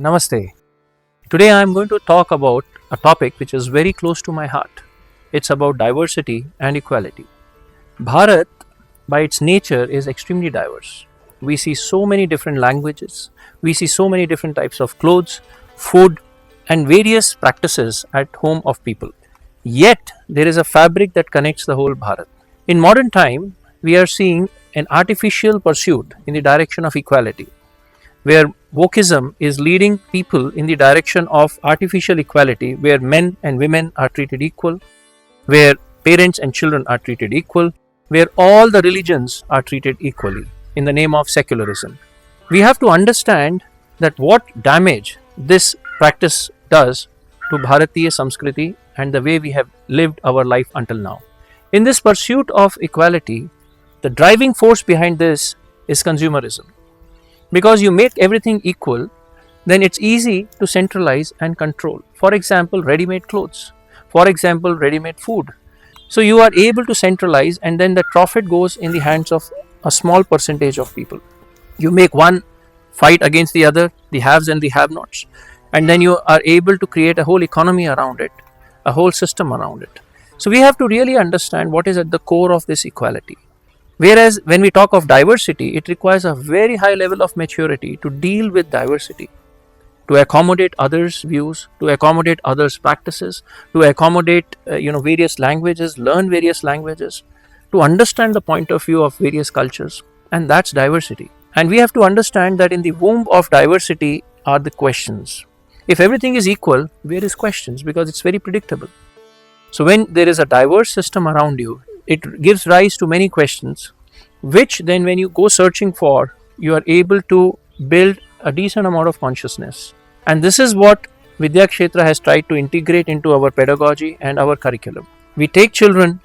Namaste. Today I am going to talk about a topic which is very close to my heart. It's about diversity and equality. Bharat, by its nature, is extremely diverse. We see so many different languages, we see so many different types of clothes, food, and various practices at home of people. Yet, there is a fabric that connects the whole Bharat. In modern time, we are seeing an artificial pursuit in the direction of equality, where wokeism is leading people in the direction of artificial equality, where men and women are treated equal, where parents and children are treated equal, where all the religions are treated equally in the name of secularism. We have to understand that what damage this practice does to Bharatiya Samskruti and the way we have lived our life until now. In this pursuit of equality, the driving force behind this is consumerism. Because you make everything equal, then it's easy to centralize and control. For example, ready-made clothes. For example, ready-made food. So you are able to centralize, and then the profit goes in the hands of a small percentage of people. You make one fight against the other, the haves and the have-nots, and then you are able to create a whole economy around it, a whole system around it. So we have to really understand what is at the core of this equality. Whereas when we talk of diversity, it requires a very high level of maturity to deal with diversity, to accommodate others' views, to accommodate others' practices, to accommodate various languages, learn various languages, to understand the point of view of various cultures, and that's diversity. And we have to understand that in the womb of diversity are the questions. If everything is equal, where is questions? Because it's very predictable. So when there is a diverse system around you, it gives rise to many questions, which then when you go searching for, you are able to build a decent amount of consciousness. And this is what Vidyakshetra has tried to integrate into our pedagogy and our curriculum. We take children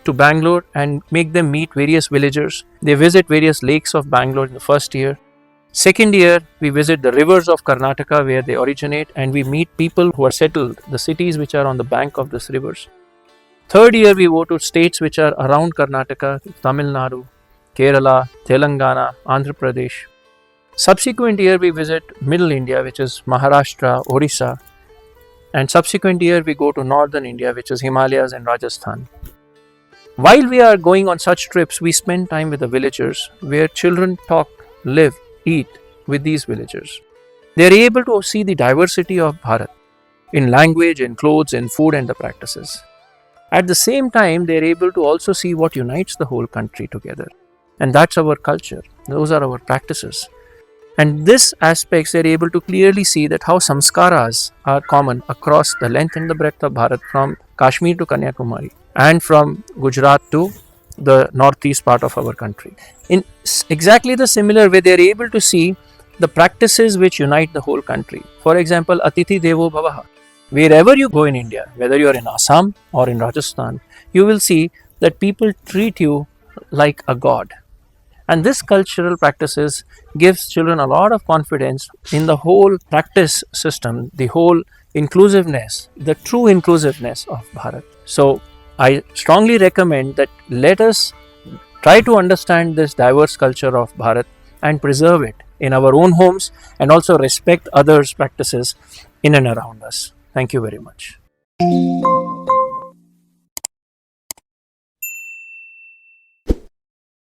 to Bangalore and make them meet various villagers. They visit various lakes of Bangalore in the first year. Second year, we visit the rivers of Karnataka where they originate, and we meet people who are settled, the cities which are on the bank of these rivers. Third year, we go to states which are around Karnataka, Tamil Nadu, Kerala, Telangana, Andhra Pradesh. Subsequent year, we visit Middle India, which is Maharashtra, Orissa. And subsequent year, we go to Northern India, which is Himalayas and Rajasthan. While we are going on such trips, we spend time with the villagers, where children talk, live, eat with these villagers. They are able to see the diversity of Bharat in language, in clothes, in food and the practices. At the same time, they are able to also see what unites the whole country together. And that's our culture. Those are our practices. And this aspects, they are able to clearly see that how Samskaras are common across the length and the breadth of Bharat, from Kashmir to Kanyakumari and from Gujarat to the northeast part of our country. In exactly the similar way, they are able to see the practices which unite the whole country. For example, Atithi Devo Bhavah. Wherever you go in India, whether you are in Assam or in Rajasthan, you will see that people treat you like a god. And this cultural practices gives children a lot of confidence in the whole practice system, the whole inclusiveness, the true inclusiveness of Bharat. So I strongly recommend that let us try to understand this diverse culture of Bharat and preserve it in our own homes, and also respect others' practices in and around us. Thank you very much.